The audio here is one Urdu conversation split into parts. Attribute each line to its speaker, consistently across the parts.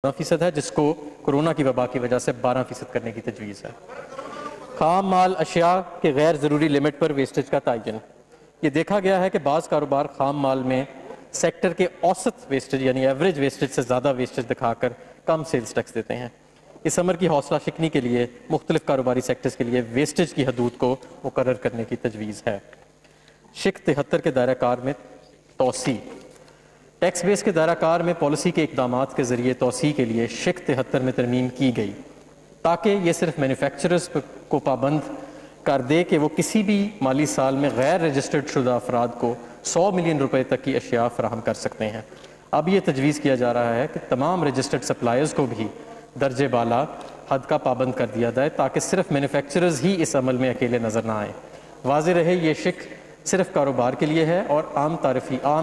Speaker 1: 15% ہے، جس کو کورونا کی وبا کی وجہ سے 12% کرنے کی تجویز ہے۔ خام مال اشیاء کے غیر ضروری لمٹ پر ویسٹیج کا تعین۔ یہ دیکھا گیا ہے کہ بعض کاروبار خام مال میں سیکٹر کے اوسط ویسٹیج یعنی ایوریج ویسٹیج سے زیادہ ویسٹیج دکھا کر کم سیلز ٹیکس دیتے ہیں۔ اس امر کی حوصلہ شکنی کے لیے مختلف کاروباری سیکٹرز کے لیے ویسٹیج کی حدود کو مقرر کرنے کی تجویز ہے۔ شق 73 کے دائرہ کار میں توسیع۔ ٹیکس بیس کے دائرہ کار میں پالیسی کے اقدامات کے ذریعے توسیع کے لیے شق 73 میں ترمیم کی گئی تاکہ یہ صرف مینوفیکچررز کو پابند کر دے کہ وہ کسی بھی مالی سال میں غیر رجسٹرڈ شدہ افراد کو 100 ملین روپے تک کی اشیاء فراہم کر سکتے ہیں۔ اب یہ تجویز کیا جا رہا ہے کہ تمام رجسٹرڈ سپلائرز کو بھی درجے بالا حد کا پابند کر دیا جائے تاکہ صرف مینوفیکچررز ہی اس عمل میں اکیلے نظر نہ آئیں۔ واضح رہے یہ شق صرف کاروبار کے لیے ہے اور عام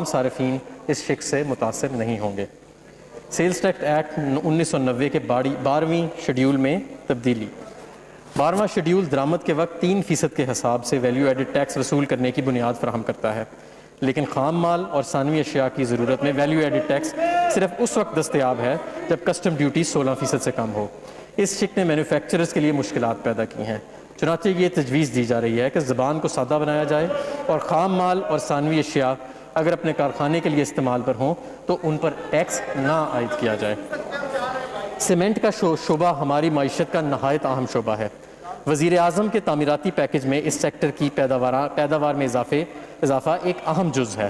Speaker 1: صارفین اس شق سے متاثر نہیں ہوں گے۔ سیلز ٹیکس ایکٹ 1990 کے 12ویں شیڈیول میں تبدیلی۔ 12واں شیڈیول درآمد کے وقت 3% کے حساب سے ویلیو ایڈڈ ٹیکس وصول کرنے کی بنیاد فراہم کرتا ہے، لیکن خام مال اور ثانوی اشیاء کی ضرورت میں ویلیو ایڈڈ ٹیکس صرف اس وقت دستیاب ہے جب کسٹم ڈیوٹی 16% سے کم ہو۔ اس شق نے مینوفیکچررز کے لیے مشکلات پیدا کی ہیں، چنانچہ یہ تجویز دی جا رہی ہے کہ زبان کو سادہ بنایا جائے اور خام مال اور ثانوی اشیاء اگر اپنے کارخانے کے لیے استعمال پر ہوں تو ان پر ٹیکس نہ عائد کیا جائے۔ سیمنٹ کا شعبہ ہماری معیشت کا نہایت اہم شعبہ ہے۔ وزیر اعظم کے تعمیراتی پیکج میں اس سیکٹر کی پیداوار میں اضافہ ایک اہم جز ہے۔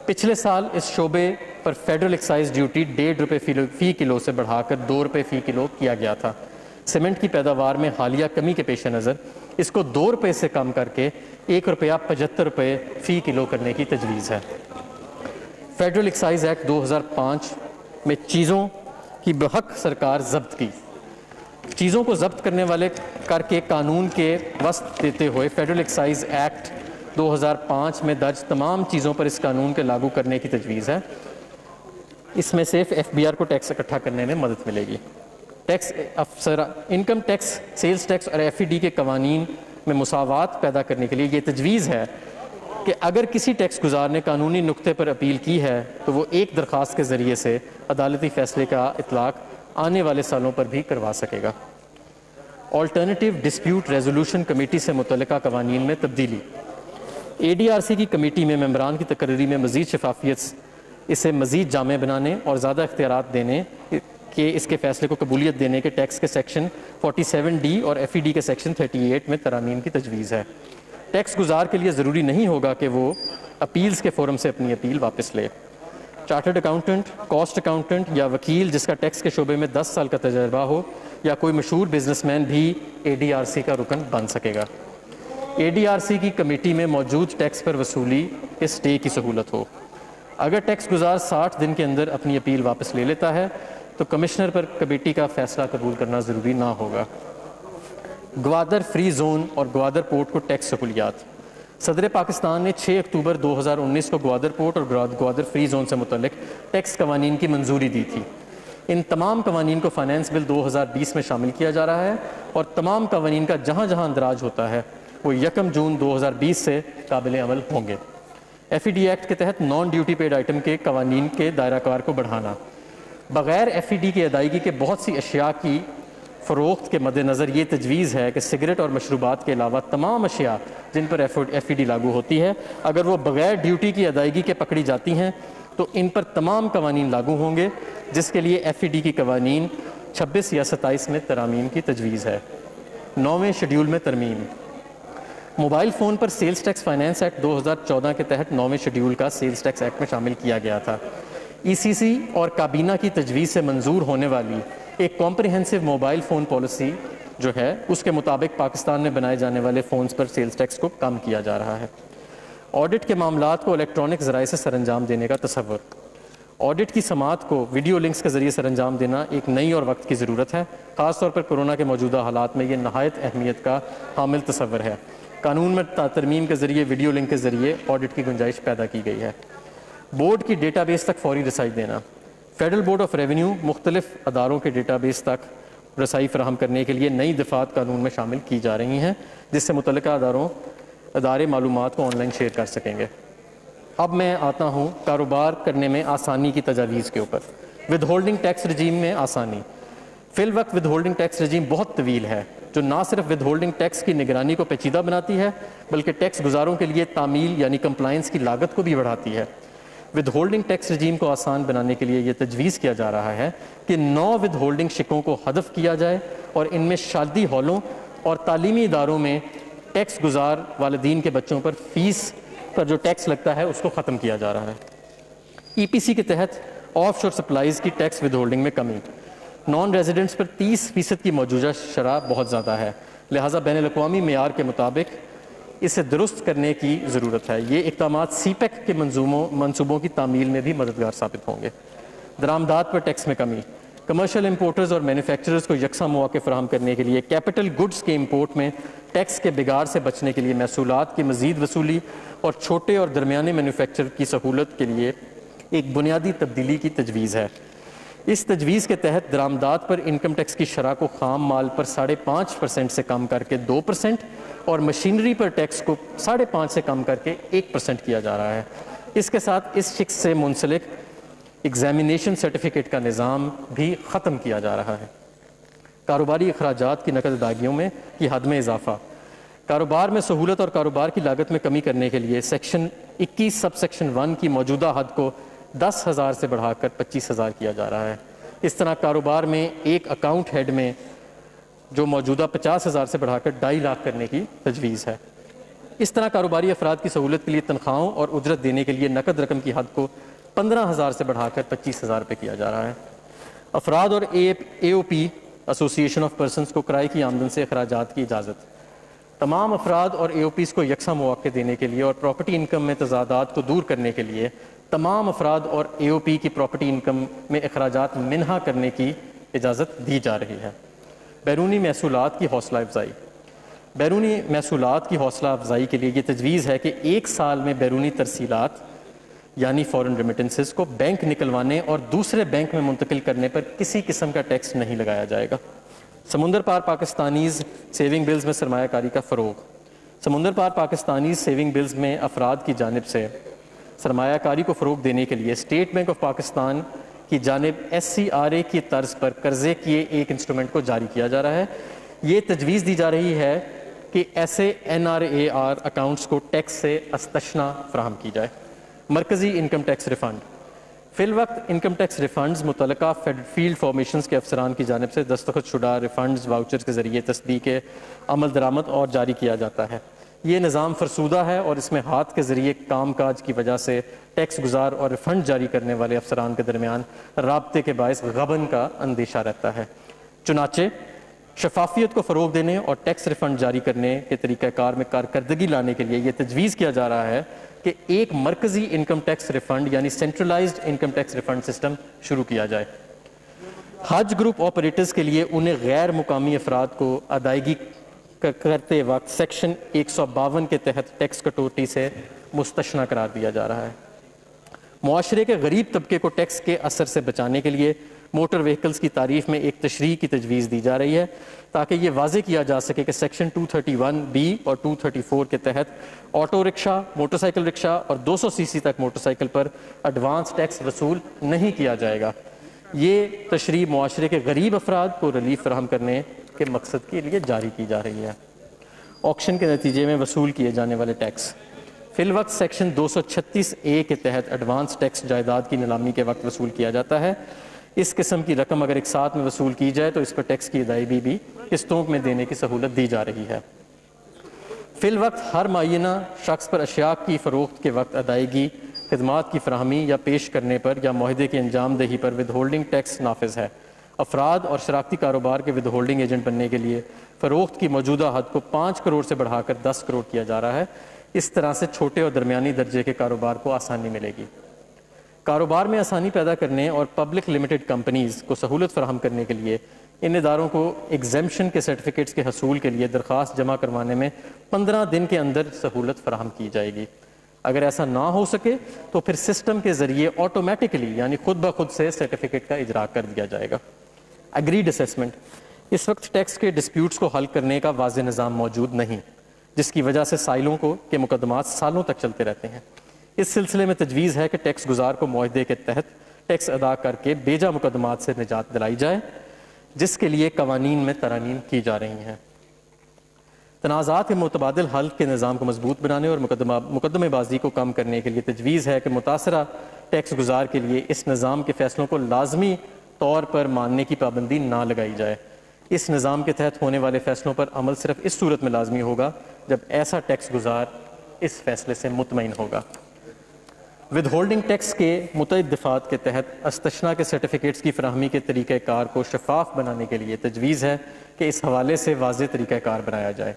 Speaker 1: پچھلے سال اس شعبے پر فیڈرل ایکسائز ڈیوٹی 1.5 روپے فی کلو سے بڑھا کر 2 روپے فی کلو کیا گیا تھا۔ سیمنٹ کی پیداوار میں حالیہ کمی کے پیش نظر اس کو 2 روپے سے کم کر کے 1.75 روپے فی کلو کرنے کی تجویز ہے۔ فیڈرل ایکسائز ایکٹ 2005 میں چیزوں کی بحق سرکار ضبط کی۔ چیزوں کو ضبط کرنے والے کر کے قانون کے وسط دیتے ہوئے فیڈرل ایکسائز ایکٹ 2005 میں درج تمام چیزوں پر اس قانون کے لاگو کرنے کی تجویز ہے۔ اس میں صرف FBR کو ٹیکس اکٹھا کرنے میں مدد ملے گی۔ ٹیکس افسر انکم ٹیکس، سیلز ٹیکس اور FED کے قوانین میں مساوات پیدا کرنے کے لیے یہ تجویز ہے کہ اگر کسی ٹیکس گزار نے قانونی نقطے پر اپیل کی ہے تو وہ ایک درخواست کے ذریعے سے عدالتی فیصلے کا اطلاق آنے والے سالوں پر بھی کروا سکے گا۔ آلٹرنیٹیو ڈسپیوٹ ریزولوشن کمیٹی سے متعلقہ قوانین میں تبدیلی۔ ADRC کی کمیٹی میں ممبران کی تقرری میں مزید شفافیت، اسے مزید جامع بنانے اور زیادہ اختیارات دینے کہ اس کے فیصلے کو قبولیت دینے کے ٹیکس کے سیکشن 47D اور FED کے سیکشن 38 میں ترامیم کی تجویز ہے۔ ٹیکس گزار کے لیے ضروری نہیں ہوگا کہ وہ اپیلز کے فورم سے اپنی اپیل واپس لے۔ چارٹرڈ اکاؤنٹنٹ، کاسٹ اکاؤنٹنٹ یا وکیل جس کا ٹیکس کے شعبے میں 10 سال کا تجربہ ہو یا کوئی مشہور بزنس مین بھی ADRC کا رکن بن سکے گا۔ ADRC کی کمیٹی میں موجود ٹیکس پر وصولی کے سٹے کی سہولت ہو۔ اگر ٹیکس گزار 60 دن کے اندر اپنی اپیل واپس لے لیتا ہے تو کمشنر پر کمیٹی کا فیصلہ قبول کرنا ضروری نہ ہوگا۔ گوادر فری زون اور گوادر پورٹ کو ٹیکس سہولیات۔ صدر پاکستان نے 6 اکتوبر 2019 کو گوادر پورٹ اور گوادر فری زون سے متعلق ٹیکس قوانین کی منظوری دی تھی۔ ان تمام قوانین کو فائنانس بل 2020 میں شامل کیا جا رہا ہے اور تمام قوانین کا جہاں جہاں اندراج ہوتا ہے وہ 1 جون 2020 سے قابل عمل ہوں گے۔ FED ایکٹ کے تحت نان ڈیوٹی پیڈ آئٹم کے قوانین کے دائرہ کار کو بڑھانا۔ بغیر FED کی ادائیگی کے بہت سی اشیاء کی فروخت کے مد نظر یہ تجویز ہے کہ سگریٹ اور مشروبات کے علاوہ تمام اشیاء جن پر FED لاگو ہوتی ہے اگر وہ بغیر ڈیوٹی کی ادائیگی کے پکڑی جاتی ہیں تو ان پر تمام قوانین لاگو ہوں گے، جس کے لیے FED کی قوانین 26 یا 27 میں ترامیم کی تجویز ہے۔ 9ویں شیڈیول میں ترمیم۔ موبائل فون پر سیلز ٹیکس فائنانس ایکٹ 2014 کے تحت 9ویں شیڈیول کا سیلز ٹیکس ایکٹ میں شامل کیا گیا تھا۔ ECC اور کابینہ کی تجویز سے منظور ہونے والی ایک کمپریہنسو موبائل فون پالیسی جو ہے اس کے مطابق پاکستان میں بنائے جانے والے فونز پر سیلز ٹیکس کو کم کیا جا رہا ہے۔ آڈٹ کے معاملات کو الیکٹرانک ذرائع سے سر انجام دینے کا تصور۔ آڈٹ کی سماعت کو ویڈیو لنکس کے ذریعے سر انجام دینا ایک نئی اور وقت کی ضرورت ہے، خاص طور پر کورونا کے موجودہ حالات میں یہ نہایت اہمیت کا حامل تصور ہے۔ قانون میں ترمیم کے ذریعے ویڈیو لنک کے ذریعے آڈٹ کی گنجائش پیدا کی گئی ہے۔ بورڈ کی ڈیٹا بیس تک فوری رسائی دینا۔ فیڈرل بورڈ آف ریونیو مختلف اداروں کے ڈیٹا بیس تک رسائی فراہم کرنے کے لیے نئی دفعات قانون میں شامل کی جا رہی ہیں، جس سے متعلقہ ادارے معلومات کو آن لائن شیئر کر سکیں گے۔ اب میں آتا ہوں کاروبار کرنے میں آسانی کی تجاویز کے اوپر۔ ود ہولڈنگ ٹیکس رجیم میں آسانی. فی الوقت ود ہولڈنگ ٹیکس رجیم بہت طویل ہے جو نہ صرف ود ہولڈنگ ٹیکس کی نگرانی کو پیچیدہ بناتی ہے بلکہ ٹیکس گزاروں کے لیے تعمیل یعنی کمپلائنس کی لاگت کو بھی بڑھاتی ہے. ود ہولڈنگ ٹیکس رجیم کو آسان بنانے کے لیے یہ تجویز کیا جا رہا ہے کہ 9 ود ہولڈنگ شکوں کو حذف کیا جائے اور ان میں شادی ہالوں اور تعلیمی اداروں میں ٹیکس گزار والدین کے بچوں پر فیس پر جو ٹیکس لگتا ہے اس کو ختم کیا جا رہا ہے. ای پی سی کے تحت آف شور سپلائز کی ٹیکس ود ہولڈنگ میں کمی. نان ریزیڈنٹس پر 30% کی موجودہ شرح بہت زیادہ ہے، لہٰذا بین الاقوامی معیار کے مطابق اسے درست کرنے کی ضرورت ہے. یہ اقدامات سی پیک کے منصوبوں کی تعمیل میں بھی مددگار ثابت ہوں گے. درآمدات پر ٹیکس میں کمی. کمرشل امپورٹرز اور مینوفیکچررز کو یکساں مواقع فراہم کرنے کے لیے کیپٹل گڈز کے امپورٹ میں ٹیکس کے بگاڑ سے بچنے کے لیے محصولات کی مزید وصولی اور چھوٹے اور درمیانے مینوفیکچرر کی سہولت کے لیے ایک بنیادی تبدیلی کی تجویز ہے. اس تجویز کے تحت درآمدات پر انکم ٹیکس کی شرح کو خام مال پر 5.5% سے کم کر کے 2% اور مشینری پر ٹیکس کو 5.5% سے کم کر کے 1% کیا جا رہا ہے. اس کے ساتھ اس شق سے منسلک ایگزامینیشن سرٹیفکیٹ کا نظام بھی ختم کیا جا رہا ہے. کاروباری اخراجات کی نقد ادائیگیوں میں کی حد میں اضافہ. کاروبار میں سہولت اور کاروبار کی لاگت میں کمی کرنے کے لیے سیکشن 21 سب سیکشن 1 کی موجودہ حد کو 10,000 سے بڑھا کر 25,000 کیا جا رہا ہے. اس طرح کاروبار میں ایک اکاؤنٹ ہیڈ میں جو موجودہ 50,000 سے بڑھا کر 2.5 لاکھ کرنے کی تجویز ہے. اس طرح کاروباری افراد کی سہولت کے لیے تنخواہوں اور اجرت دینے کے لیے نقد رقم کی حد کو 15,000 سے بڑھا کر 25,000 روپے کیا جا رہا ہے. افراد اور اے او پی ایسوسی ایشن آف پرسنز کو کرائے کی آمدن سے اخراجات کی اجازت. تمام افراد اور اے او پیز کو یکساں مواقع دینے کے لیے اور پراپرٹی انکم میں تضادات کو دور کرنے کے لیے تمام افراد اور اے او پی کی پراپرٹی انکم میں اخراجات منہا کرنے کی اجازت دی جا رہی ہے. بیرونی محصولات کی حوصلہ افزائی. بیرونی محصولات کی حوصلہ افزائی کے لیے یہ تجویز ہے کہ 1 سال میں بیرونی ترسیلات یعنی فورن ریمیٹنسز کو بینک نکلوانے اور دوسرے بینک میں منتقل کرنے پر کسی قسم کا ٹیکس نہیں لگایا جائے گا. سمندر پار پاکستانیز سیونگ بلز میں سرمایہ کاری کا فروغ. سمندر پار پاکستانیز سیونگ بلز میں افراد کی جانب سے سرمایہ کاری کو فروغ دینے کے لیے اسٹیٹ بینک آف پاکستان کی جانب SCRA کی طرز پر قرضے کیے ایک انسٹرومنٹ کو جاری کیا جا رہا ہے. یہ تجویز دی جا رہی ہے کہ ایسے NRAR اکاؤنٹس کو ٹیکس سے استثنا فراہم کی جائے. مرکزی انکم ٹیکس ریفنڈ. فی الوقت انکم ٹیکس ریفنڈز متعلقہ فیلڈ فارمیشنز کے افسران کی جانب سے دستخط شدہ ریفنڈز واؤچرز کے ذریعے تصدیق عمل درآمد اور جاری کیا جاتا ہے. یہ نظام فرسودہ ہے اور اس میں ہاتھ کے ذریعے کام کاج کی وجہ سے ٹیکس گزار اور ریفنڈ جاری کرنے والے افسران کے درمیان رابطے کے باعث غبن کا اندیشہ رہتا ہے. چنانچہ شفافیت کو فروغ دینے اور ٹیکس ریفنڈ جاری کرنے کے طریقہ کار میں کارکردگی لانے کے لیے یہ تجویز کیا جا رہا ہے کہ ایک مرکزی انکم ٹیکس ریفنڈ یعنی centralised income tax refund system شروع کیا جائے. حج گروپ آپریٹرز کے لیے انہیں غیر مقامی افراد کو ادائیگی کرتے وقت سیکشن 152 کے تحت ٹیکس کٹوتی سے مستثنی قرار دیا جا رہا ہے. معاشرے کے غریب طبقے کو ٹیکس کے اثر سے بچانے کے لیے موٹر وہیکلز کی تعریف میں ایک تشریح کی تجویز دی جا رہی ہے تاکہ یہ واضح کیا جا سکے کہ سیکشن 231B اور 234 کے تحت آٹو رکشہ، موٹر سائیکل رکشہ اور 200 cc تک موٹر سائیکل پر ایڈوانس ٹیکس وصول نہیں کیا جائے گا. یہ تشریح معاشرے کے غریب افراد کو ریلیف فراہم کرنے کے مقصد کے لیے جاری کی جا رہی ہے. آکشن کے نتیجے میں وصول کیے جانے والے ٹیکس. فی الوقت سیکشن 236A کے تحت ایڈوانس ٹیکس جائیداد کی نیلامی کے وقت وصول کیا جاتا ہے. اس قسم کی رقم اگر ایک ساتھ میں وصول کی جائے تو اس پر ٹیکس کی ادائیگی بھی قسطوں میں دینے کی سہولت دی جا رہی ہے. فی الوقت ہر معینہ شخص پر اشیاء کی فروخت کے وقت ادائیگی، خدمات کی فراہمی یا پیش کرنے پر یا معاہدے کی انجام دہی پر ود ہولڈنگ ٹیکس نافذ ہے. افراد اور شراکتی کاروبار کے ود ہولڈنگ ایجنٹ بننے کے لیے فروخت کی موجودہ حد کو 5 کروڑ سے بڑھا کر 10 کروڑ کیا جا رہا ہے. اس طرح سے چھوٹے اور درمیانی درجے کے کاروبار کو آسانی ملے گی. کاروبار میں آسانی پیدا کرنے اور پبلک لمیٹڈ کمپنیز کو سہولت فراہم کرنے کے لیے ان اداروں کو ایگزیمپشن کے سرٹیفکیٹس کے حصول کے لیے درخواست جمع کروانے میں 15 دن کے اندر سہولت فراہم کی جائے گی. اگر ایسا نہ ہو سکے تو پھر سسٹم کے ذریعے آٹومیٹکلی یعنی خود بخود سے سرٹیفکیٹ کا اجرا کر دیا جائے گا. Agreed assessment. اس وقت ٹیکس کے ڈسپیوٹس کو حل کرنے کا واضح نظام موجود نہیں، جس کی وجہ سے سائلوں کے مقدمات سالوں تک چلتے رہتے ہیں. اس سلسلے میں تجویز ہے کہ ٹیکس گزار کو معاہدے کے تحت ٹیکس ادا کر کے بیجا مقدمات سے نجات دلائی جائے، جس کے لیے قوانین میں ترامیم کی جا رہی ہیں۔ تنازعات کے متبادل حل کے نظام کو مضبوط بنانے اور مقدمے بازی کو کم کرنے کے لیے تجویز ہے کہ متاثرہ ٹیکس گزار کے لیے اس نظام کے فیصلوں کو لازمی طور پر ماننے کی پابندی نہ لگائی جائے۔ اس نظام کے تحت ہونے والے فیصلوں پر عمل صرف اس صورت میں لازمی ہوگا جب ایسا ٹیکس گزار اس فیصلے سے مطمئن ہوگا۔ ود ہولڈنگ ٹیکس کے متعدد دفعات کے تحت استثناء کے سرٹیفکیٹس کی فراہمی کے طریقہ کار کو شفاف بنانے کے لیے تجویز ہے کہ اس حوالے سے واضح طریقہ کار بنایا جائے۔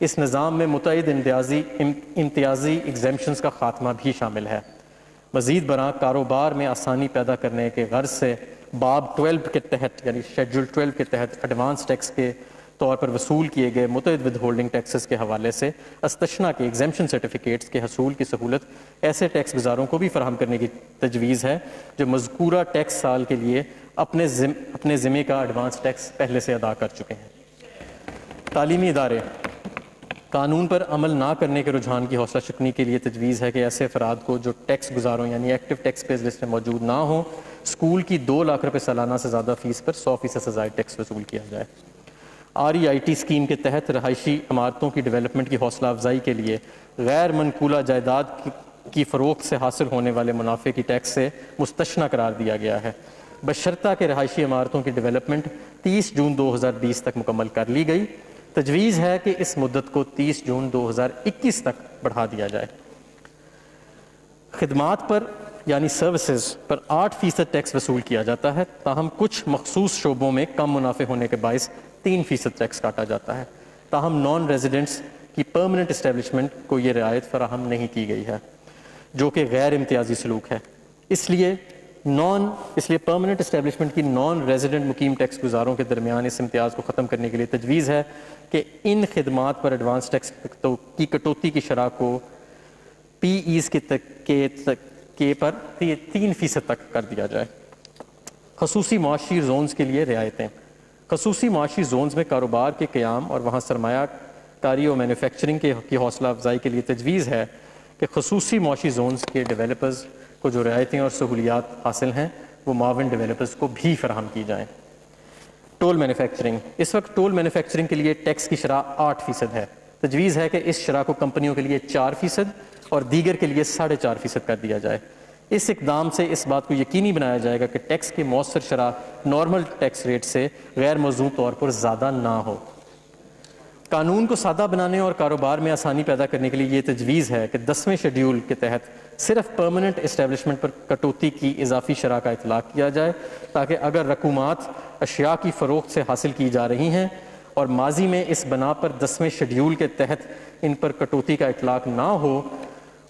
Speaker 1: اس نظام میں متعدد امتیازی ایگزیمپشنز کا خاتمہ بھی شامل ہے۔ مزید برآں کاروبار میں آسانی پیدا کرنے کے غرض سے باب 12 کے تحت یعنی شیڈول 12 کے تحت ایڈوانس ٹیکس کے طور پر وصول کیے گئے متعدد ود ہولڈنگ ٹیکسز کے حوالے سے استثناء کے ایگزیمپشن سرٹیفکیٹس کے حصول کی سہولت ایسے ٹیکس گزاروں کو بھی فراہم کرنے کی تجویز ہے جو مذکورہ ٹیکس سال کے لیے اپنے ذمے کا ایڈوانس ٹیکس پہلے سے ادا کر چکے ہیں۔ تعلیمی ادارے قانون پر عمل نہ کرنے کے رجحان کی حوصلہ شکنی کے لیے تجویز ہے کہ ایسے افراد کو جو ٹیکس گزاروں یعنی ایکٹیو ٹیکس پیز لسٹ میں موجود نہ ہوں، اسکول کی 2 لاکھ روپے سالانہ سے زیادہ فیس پر 100% سے زائد ٹیکس وصول کیا جائے۔ REIT اسکیم کے تحت رہائشی عمارتوں کی ڈیولپمنٹ کی حوصلہ افزائی کے لیے غیر منقولہ جائیداد کی فروخت سے حاصل ہونے والے منافع کی ٹیکس سے مستثنیٰ قرار دیا گیا ہے، بشرطہ کہ رہائشی عمارتوں کی ڈیولپمنٹ 30 جون 2020 تک مکمل کر لی گئی۔ تجویز ہے کہ اس مدت کو 30 جون 2021 تک بڑھا دیا جائے۔ خدمات پر یعنی سروسز پر 8% ٹیکس وصول کیا جاتا ہے، تاہم کچھ مخصوص شعبوں میں کم منافع ہونے کے باعث 3% ٹیکس کاٹا جاتا ہے، تاہم نان ریزیڈنٹس کی پرماننٹ اسٹیبلشمنٹ کو یہ رعایت فراہم نہیں کی گئی ہے، جو کہ غیر امتیازی سلوک ہے۔ اس لیے پرماننٹ اسٹیبلشمنٹ کی نان ریزیڈنٹ مقیم ٹیکس گزاروں کے درمیان اس امتیاز کو ختم کرنے کے لیے تجویز ہے کہ ان خدمات پر ایڈوانس ٹیکس کی کٹوتی کی شرح کو PEs کے پر 3% تک کر دیا جائے۔ خصوصی معاشی زونز کے لیے رعایتیں۔ خصوصی معاشی زونز میں کاروبار کے قیام اور وہاں سرمایہ کاری اور مینوفیکچرنگ کی حوصلہ افزائی کے لیے تجویز ہے کہ خصوصی معاشی زونز کے ڈیولپرز کو جو رعایتیں اور سہولیات حاصل ہیں وہ معاون ڈیولپرز کو بھی فراہم کی جائیں۔ Tool manufacturing. اس وقت ٹول مینوفیکچرنگ کے لیے ٹیکس کی شرح 8% ہے۔ تجویز ہے کہ اس شرح کو کمپنیوں کے لیے 4% اور دیگر کے لیے 4.5% کر دیا جائے۔ اس اقدام سے اس بات کو یقینی بنایا جائے گا کہ ٹیکس کی مؤثر شرح نارمل ٹیکس ریٹ سے غیر موزوں طور پر زیادہ نہ ہو۔ قانون کو سادہ بنانے اور کاروبار میں آسانی پیدا کرنے کے لیے یہ تجویز ہے کہ 10ویں شیڈول کے تحت صرف پرماننٹ اسٹیبلشمنٹ پر کٹوتی کی اضافی شرح کا اطلاق کیا جائے، تاکہ اگر رقومات اشیاء کی فروخت سے حاصل کی جا رہی ہیں اور ماضی میں اس بنا پر 10ویں شیڈول کے تحت ان پر کٹوتی کا اطلاق نہ ہو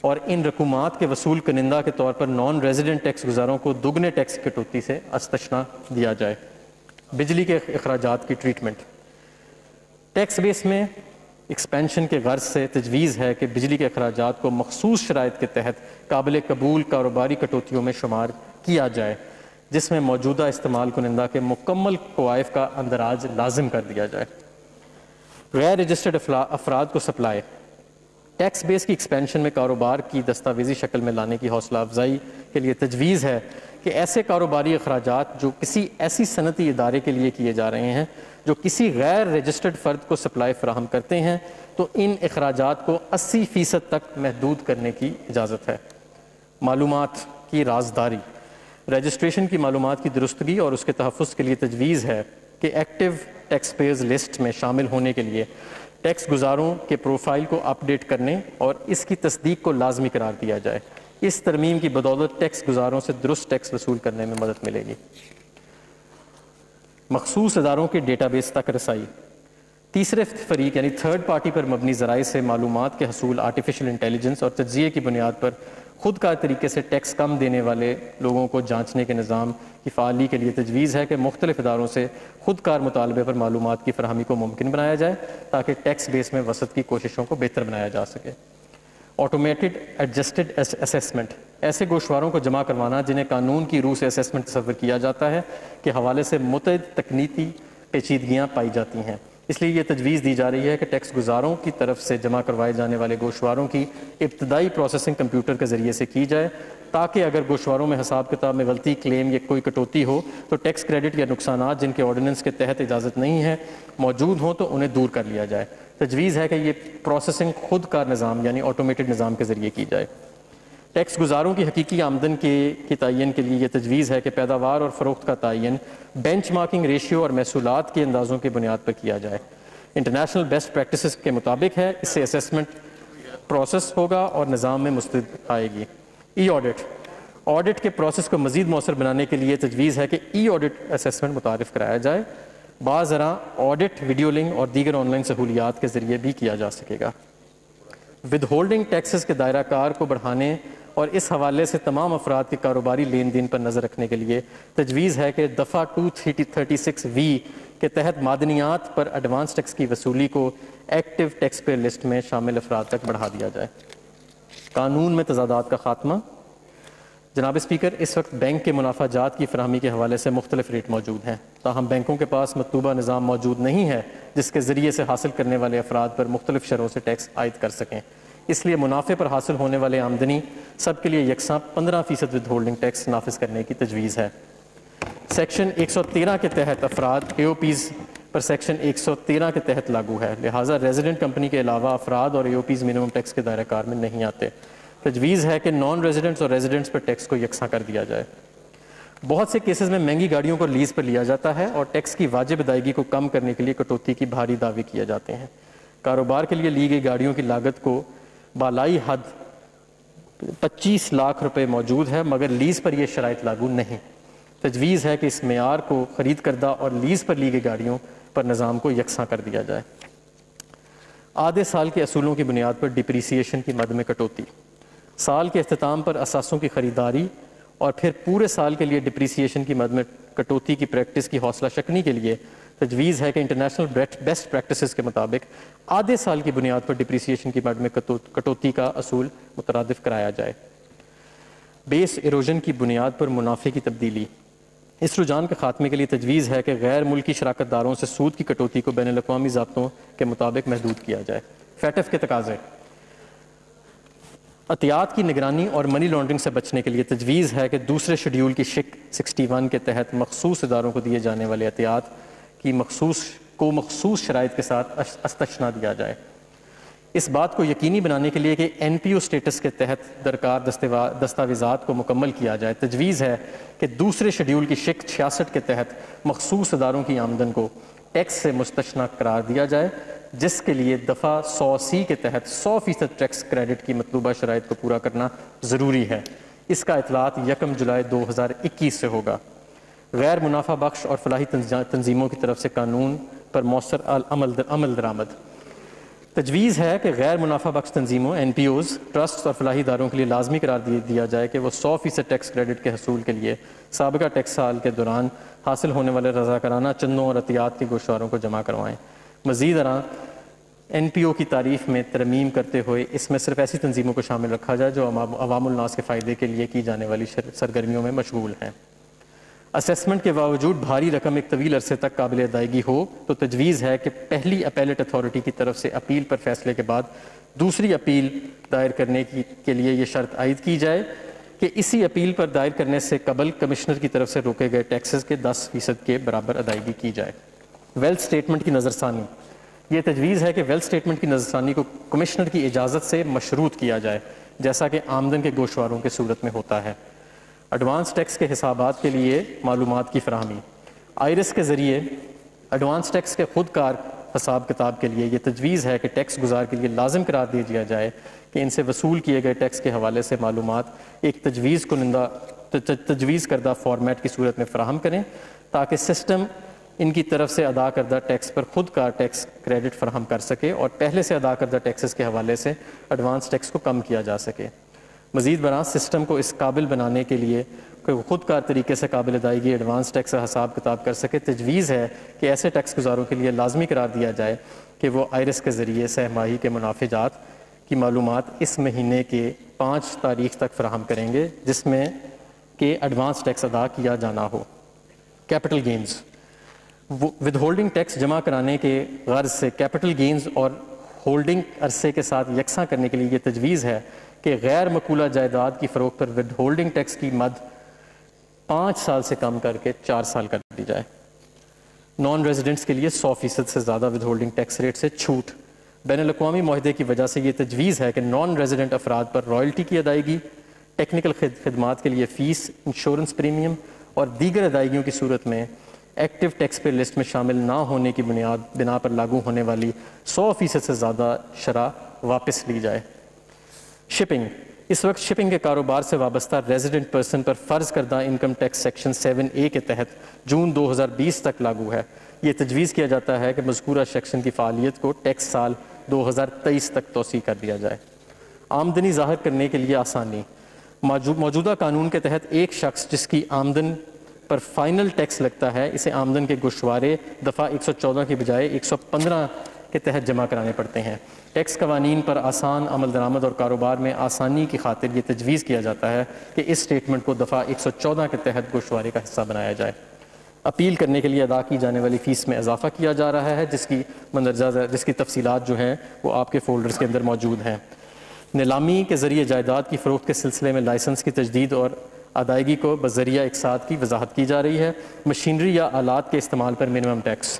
Speaker 1: اور ان رقومات کے وصول کنندہ کے طور پر نان ریزیڈنٹ ٹیکس گزاروں کو دگنے ٹیکس کٹوتی سے استثناء دیا جائے۔ بجلی کے اخراجات کی ٹریٹمنٹ۔ ٹیکس بیس میں ایکسپینشن کے غرض سے تجویز ہے کہ بجلی کے اخراجات کو مخصوص شرائط کے تحت قابل قبول کاروباری کٹوتیوں میں شمار کیا جائے، جس میں موجودہ استعمال کنندہ کے مکمل کوائف کا اندراج لازم کر دیا جائے۔ غیر رجسٹرڈ افراد کو سپلائی۔ ٹیکس بیس کی ایکسپینشن میں کاروبار کی دستاویزی شکل میں لانے کی حوصلہ افزائی کے لیے تجویز ہے کہ ایسے کاروباری اخراجات جو کسی ایسی صنعتی ادارے کے لیے کیے جا رہے ہیں جو کسی غیر رجسٹرڈ فرد کو سپلائی فراہم کرتے ہیں، تو ان اخراجات کو 80% تک محدود کرنے کی اجازت ہے۔ معلومات کی رازداری۔ رجسٹریشن کی معلومات کی درستگی اور اس کے تحفظ کے لیے تجویز ہے کہ ایکٹیو ٹیکس پیئرز لسٹ میں شامل ہونے کے لیے ٹیکس گزاروں کے پروفائل کو اپ ڈیٹ کرنے اور اس کی تصدیق کو لازمی قرار دیا جائے۔ اس ترمیم کی بدولت ٹیکس گزاروں سے درست ٹیکس وصول کرنے میں مدد ملے گی۔ مخصوص اداروں کے ڈیٹا بیس تک رسائی۔ تیسرے فریق یعنی تھرڈ پارٹی پر مبنی ذرائع سے معلومات کے حصول آرٹیفیشل انٹیلیجنس اور تجزیے کی بنیاد پر خود کار طریقے سے ٹیکس کم دینے والے لوگوں کو جانچنے کے نظام کی فعالی کے لیے تجویز ہے کہ مختلف اداروں سے خود کار مطالبے پر معلومات کی فراہمی کو ممکن بنایا جائے تاکہ ٹیکس بیس میں وسعت کی کوششوں کو بہتر بنایا جا سکے۔ Automated adjusted assessment. ایسے گوشواروں کو جمع کروانا جنہیں قانون کی روح سے اسیسمنٹ تصور کیا جاتا ہے کے حوالے سے متعدد تکنیکی پیچیدگیاں پائی جاتی ہیں، اس لیے یہ تجویز دی جا رہی ہے کہ ٹیکس گزاروں کی طرف سے جمع کروائے جانے والے گوشواروں کی ابتدائی پروسیسنگ کمپیوٹر کے ذریعے سے کی جائے تاکہ اگر گوشواروں میں حساب کتاب میں غلطی، کلیم یا کوئی کٹوتی ہو تو ٹیکس کریڈٹ یا نقصانات جن کے آرڈیننس کے تحت اجازت نہیں ہے موجود ہوں تو انہیں دور کر لیا جائے۔ تجویز ہے کہ یہ پروسیسنگ خود کار نظام یعنی آٹومیٹڈ نظام کے ذریعے کی جائے۔ ٹیکس گزاروں کی حقیقی آمدن کے تعین کے لیے یہ تجویز ہے کہ پیداوار اور فروخت کا تعین بینچ مارکنگ ریشیو اور محصولات کے اندازوں کی بنیاد پر کیا جائے۔ انٹرنیشنل بیسٹ پریکٹسز کے مطابق ہے، اس سے اسیسمنٹ پروسیس ہوگا اور نظام میں مستند آئے گی۔ ای آڈٹ، آڈٹ کے پروسیس کو مزید مؤثر بنانے کے لیے تجویز ہے کہ ای آڈٹ اسیسمنٹ متعارف کرایا جائے۔ بعض ذرا آڈٹ ویڈیو لنک اور دیگر آن لائن سہولیات کے ذریعے بھی کیا جا سکے گا۔ ود ہولڈنگ ٹیکسز کے دائرہ کار کو بڑھانے اور اس حوالے سے تمام افراد کے کاروباری لین دین پر نظر رکھنے کے لیے تجویز ہے کہ دفعہ 236(v) کے تحت معدنیات پر ایڈوانس ٹیکس کی وصولی کو ایکٹیو ٹیکس پیئر لسٹ میں شامل افراد تک بڑھا دیا جائے۔ قانون میں تضادات کا خاتمہ۔ جناب اسپیکر، اس وقت بینک کے منافع جات کی فراہمی کے حوالے سے مختلف ریٹ موجود ہیں، تاہم بینکوں کے پاس مطلوبہ نظام موجود نہیں ہے جس کے ذریعے سے حاصل کرنے والے افراد پر مختلف شرحوں سے ٹیکس عائد کر سکیں۔ اس لیے منافع پر حاصل ہونے والے آمدنی سب کے لیے یکساں 15% ود ہولڈنگ ٹیکس نافذ کرنے کی تجویز ہے۔ سیکشن 113 کے تحت افراد اے او پیز پر سیکشن 113 کے تحت لاگو ہے، لہٰذا ریزیڈنٹ کمپنی کے علاوہ افراد اور اے او پیز منیمم ٹیکس کے دائرہ کار میں نہیں آتے۔ تجویز ہے کہ نان ریزیڈنٹس اور ریزیڈنٹس پر ٹیکس کو یکساں کر دیا جائے۔ بہت سے کیسز میں مہنگی گاڑیوں کو لیز پر لیا جاتا ہے اور ٹیکس کی واجب ادائیگی کو کم کرنے کے لیے کٹوتی کی بھاری دعوے کیے جاتے ہیں۔ کاروبار کے لیے لی گئی گاڑیوں کی لاگت کو بالائی حد 25 لاکھ روپے موجود ہے، مگر لیز پر یہ شرائط لاگو نہیں۔ تجویز ہے کہ اس معیار کو خرید کردہ اور لیز پر لی گئی گاڑیوں پر نظام کو یکساں کر دیا جائے۔ آدھے سال کے اصولوں کی بنیاد پر ڈپریسیشن کی مد میں کٹوتی۔ سال کے اختتام پر اثاثوں کی خریداری اور پھر پورے سال کے لیے ڈپریسیشن کی مد میں کٹوتی کی پریکٹس کی حوصلہ شکنی کے لیے تجویز ہے کہ انٹرنیشنل بیسٹ پریکٹسز کے مطابق آدھے سال کی بنیاد پر ڈپریسیشن کی مد میں کٹوتی کا اصول مترادف کرایا جائے۔ بیس ایروژن کی بنیاد پر منافع کی تبدیلی۔ اس رجحان کے خاتمے کے لیے تجویز ہے کہ غیر ملکی شراکت داروں سے سود کی کٹوتی کو بین الاقوامی ضابطوں کے مطابق محدود کیا جائے۔ فیٹف کے تقاضے۔ عطیات کی نگرانی اور منی لانڈرنگ سے بچنے کے لیے تجویز ہے کہ دوسرے شیڈول کی شق 61 کے تحت مخصوص اداروں کو دیے جانے والے عطیات کی مخصوص شرائط کے ساتھ استثنا دیا جائے۔ اس بات کو یقینی بنانے کے لیے کہ این پی او اسٹیٹس کے تحت درکار دستاویزات کو مکمل کیا جائے، تجویز ہے کہ دوسرے شیڈول کی شق 66 کے تحت مخصوص اداروں کی آمدن کو ٹیکس سے مستثنا قرار دیا جائے، جس کے لیے دفعہ 100C کے تحت 100% ٹیکس کریڈٹ کی مطلوبہ شرائط کو پورا کرنا ضروری ہے۔ اس کا اطلاعات 1 جولائی 2021 سے ہوگا۔ غیر منافع بخش اور فلاحی تنظیموں کی طرف سے قانون پر مؤثر عمل درآمد۔ تجویز ہے کہ غیر منافع بخش تنظیموں این پی اوز، ٹرسٹ اور فلاحی اداروں کے لیے لازمی قرار دیا جائے کہ وہ 100% ٹیکس کریڈٹ کے حصول کے لیے سابقہ ٹیکس سال کے دوران حاصل ہونے والے رضاکارانہ چندوں اور عطیات کے گوشواروں کو جمع کروائیں۔ مزید این پی او کی تعریف میں ترمیم کرتے ہوئے اس میں صرف ایسی تنظیموں کو شامل رکھا جائے جو عوام الناس کے فائدے کے لیے کی جانے والی سرگرمیوں میں مشغول ہیں۔ اسیسمنٹ کے باوجود بھاری رقم ایک طویل عرصے تک قابل ادائیگی ہو تو تجویز ہے کہ پہلی اپیلیٹ اتھارٹی کی طرف سے اپیل پر فیصلے کے بعد دوسری اپیل دائر کرنے کے لیے یہ شرط عائد کی جائے کہ اسی اپیل پر دائر کرنے سے قبل کمشنر کی طرف سے روکے گئے ٹیکسز کے 10% کے برابر ادائیگی کی جائے۔ ویلتھ اسٹیٹمنٹ کی نظر ثانی۔ یہ تجویز ہے کہ ویلتھ اسٹیٹمنٹ کی نظر ثانی کو کمشنر کی اجازت سے مشروط کیا جائے، جیسا کہ آمدن کے گوشواروں کی صورت میں ہوتا ہے۔ ایڈوانس ٹیکس کے حسابات کے لیے معلومات کی فراہمی۔ آئرس کے ذریعے ایڈوانس ٹیکس کے خود کار حساب کتاب کے لیے یہ تجویز ہے کہ ٹیکس گزار کے لیے لازم قرار دیا جائے کہ ان سے وصول کیے گئے ٹیکس کے حوالے سے معلومات ایک تجویز کردہ فارمیٹ کی صورت میں فراہم کریں تاکہ سسٹم ان کی طرف سے ادا کردہ ٹیکس پر خود کار ٹیکس کریڈٹ فراہم کر سکے اور پہلے سے ادا کردہ ٹیکسز کے حوالے سے ایڈوانس ٹیکس کو کم کیا جا سکے۔ مزید برآں سسٹم کو اس قابل بنانے کے لیے کہ وہ خود کار طریقے سے قابل ادائیگی ایڈوانس ٹیکس کا حساب کتاب کر سکے، تجویز ہے کہ ایسے ٹیکس گزاروں کے لیے لازمی قرار دیا جائے کہ وہ آئرس کے ذریعے سہ ماہی کے منافع جات کی معلومات اس مہینے کے 5 تاریخ تک فراہم کریں گے جس میں کہ ایڈوانس ٹیکس ادا کیا جانا ہو۔ Capital gains. Withholding tax جمع کرانے کے غرض سے کیپٹل گینز اور ہولڈنگ عرصے کے ساتھ یکساں کرنے کے لیے یہ تجویز ہے کہ غیر مقولہ جائیداد کی فروخت پر ود ہولڈنگ ٹیکس کی مد 5 سال سے کم کر کے 4 سال کر دی جائے. نان ریزیڈنٹس کے لیے 100% سے زیادہ ود ہولڈنگ ٹیکس ریٹ سے چھوٹ. بین الاقوامی معاہدے کی وجہ سے یہ تجویز ہے کہ نان ریزیڈنٹ افراد پر رائلٹی کی ادائیگی، ٹیکنیکل خدمات کے لیے فیس، انشورنس پریمیم اور دیگر ادائیگیوں کی صورت میں ایکٹیو ٹیکس پے لسٹ میں شامل نہ ہونے کی بنا پر لاگو ہونے والی 100% سے زیادہ شرح واپس لی جائے. شپنگ. اس وقت شپنگ کے کاروبار سے وابستہ ریزیڈنٹ پرسن پر فرض کردہ انکم ٹیکس سیکشن 7A کے تحت جون 2020 تک لاگو ہے. یہ تجویز کیا جاتا ہے کہ مذکورہ سیکشن کی فعالیت کو ٹیکس سال 2023 تک توسیع کر دیا جائے. آمدنی ظاہر کرنے کے لیے آسانی. موجودہ قانون کے تحت ایک شخص جس کی آمدن پر فائنل ٹیکس لگتا ہے اسے آمدن کے گوشوارے دفعہ 114 کی بجائے 115 کے تحت جمع کرانے پڑتے ہیں. ٹیکس قوانین پر آسان عمل درآمد اور کاروبار میں آسانی کی خاطر یہ تجویز کیا جاتا ہے کہ اس اسٹیٹمنٹ کو دفعہ 114 کے تحت گوشوارے کا حصہ بنایا جائے. اپیل کرنے کے لیے ادا کی جانے والی فیس میں اضافہ کیا جا رہا ہے جس کی تفصیلات جو ہیں وہ آپ کے فولڈرز کے اندر موجود ہیں. نیلامی کے ذریعے جائیداد کی فروخت کے سلسلے میں لائسنس کی تجدید اور ادائیگی کو بذریعہ اقساط کی وضاحت کی جا رہی ہے. مشینری یا آلات کے استعمال پر منیمم ٹیکس.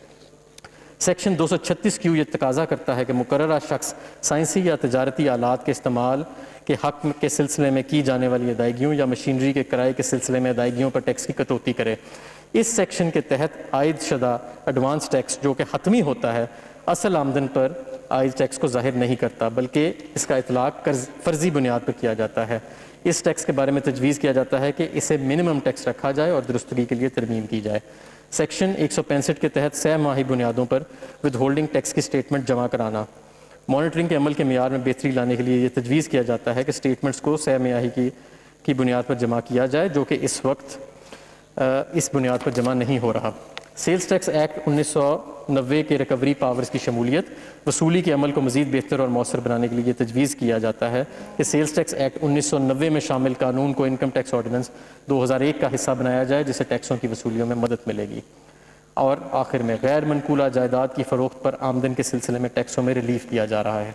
Speaker 1: سیکشن 236Q یہ تقاضا کرتا ہے کہ مقررہ شخص سائنسی یا تجارتی آلات کے استعمال کے حق کے سلسلے میں کی جانے والی ادائیگیوں یا مشینری کے کرائے کے سلسلے میں ادائیگیوں پر ٹیکس کی کٹوتی کرے. اس سیکشن کے تحت عائد شدہ ایڈوانس ٹیکس جو کہ حتمی ہوتا ہے اصل آمدن پر عائد ٹیکس کو ظاہر نہیں کرتا بلکہ اس کا اطلاق فرضی بنیاد پر کیا جاتا ہے. اس ٹیکس کے بارے میں تجویز کیا جاتا ہے کہ اسے منیمم ٹیکس رکھا جائے اور درستگی کے لیے ترمیم کی جائے. سیکشن 165 کے تحت 6 ماہی بنیادوں پر ود ہولڈنگ ٹیکس کی اسٹیٹمنٹ جمع کرانا. مانیٹرنگ کے عمل کے معیار میں بہتری لانے کے لیے یہ تجویز کیا جاتا ہے کہ اسٹیٹمنٹس کو 6 ماہی کی بنیاد پر جمع کیا جائے جو کہ اس وقت اس بنیاد پر جمع نہیں ہو رہا. سیلز ٹیکس ایکٹ 1990 کے ریکوری پاورز کی شمولیت. وصولی کے عمل کو مزید بہتر اور مؤثر بنانے کے لیے یہ تجویز کیا جاتا ہے کہ سیلز ٹیکس ایکٹ 1990 میں شامل قانون کو انکم ٹیکس آرڈیننس 2001 کا حصہ بنایا جائے جس سے ٹیکسوں کی وصولیوں میں مدد ملے گی. اور آخر میں غیر منقولہ جائیداد کی فروخت پر آمدن کے سلسلے میں ٹیکسوں میں ریلیف کیا جا رہا ہے.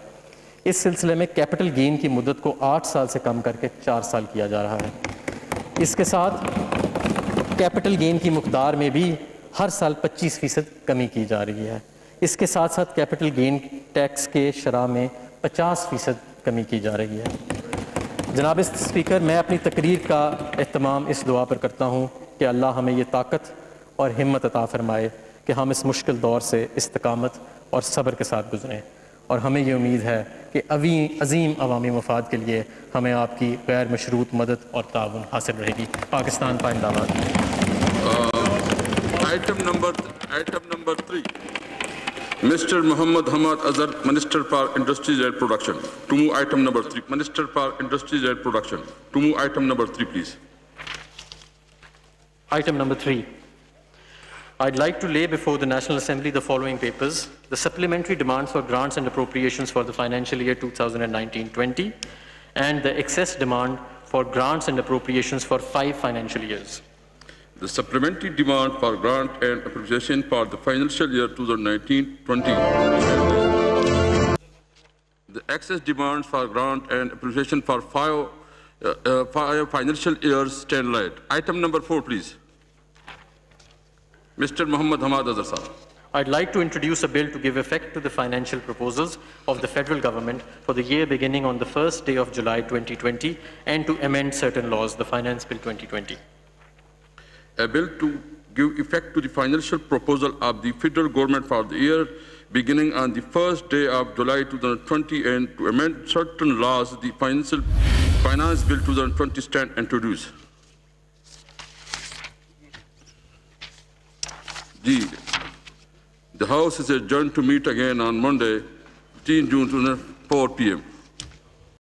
Speaker 1: اس سلسلے میں کیپٹل گین کی مدت کو 8 سال سے کم کر کے 4 سال کیا جا رہا ہے. اس کے ساتھ کیپٹل گین کی مقدار میں بھی ہر سال 25% کمی کی جا رہی ہے. اس کے ساتھ ساتھ کیپٹل گین ٹیکس کے شرح میں 50% کمی کی جا رہی ہے. جناب اسپیکر، میں اپنی تقریر کا اہتمام اس دعا پر کرتا ہوں کہ اللہ ہمیں یہ طاقت اور ہمت عطا فرمائے کہ ہم اس مشکل دور سے استقامت اور صبر کے ساتھ گزریں، اور ہمیں یہ امید ہے کہ عظیم عوامی مفاد کے لیے ہمیں آپ کی غیر مشروط مدد اور تعاون حاصل رہے گی. پاکستان پائندہ باد.
Speaker 2: Item number 3, Mr. Muhammad Hamad Azhar, Minister for Industries and Production. To move item number 3, Minister for Industries and Production. To move item number 3, please.
Speaker 1: Item number 3. I'd like to lay before the National Assembly the following papers: the supplementary demands for grants and appropriations for the financial year 2019-20 and the excess demand for grants and appropriations for 5 financial years.
Speaker 2: The supplementary demand for grant and appropriation for the financial year 2019-20. The excess demands for grant and appropriation for 5 financial years stand light. Item number 4, please. Mr. Muhammad Hamad Azhar sir.
Speaker 1: I'd like to introduce a bill to give effect to the financial proposals of the federal government for the year beginning on the first day of July 2020 and to amend certain laws, the Finance Bill 2020.
Speaker 2: A bill to give effect to the financial proposal of the federal government for the year beginning on the first day of July 2020 and to amend certain laws, the Finance Bill 2020 stand introduced. The House is adjourned to meet again on Monday, 15 June 4 p.m.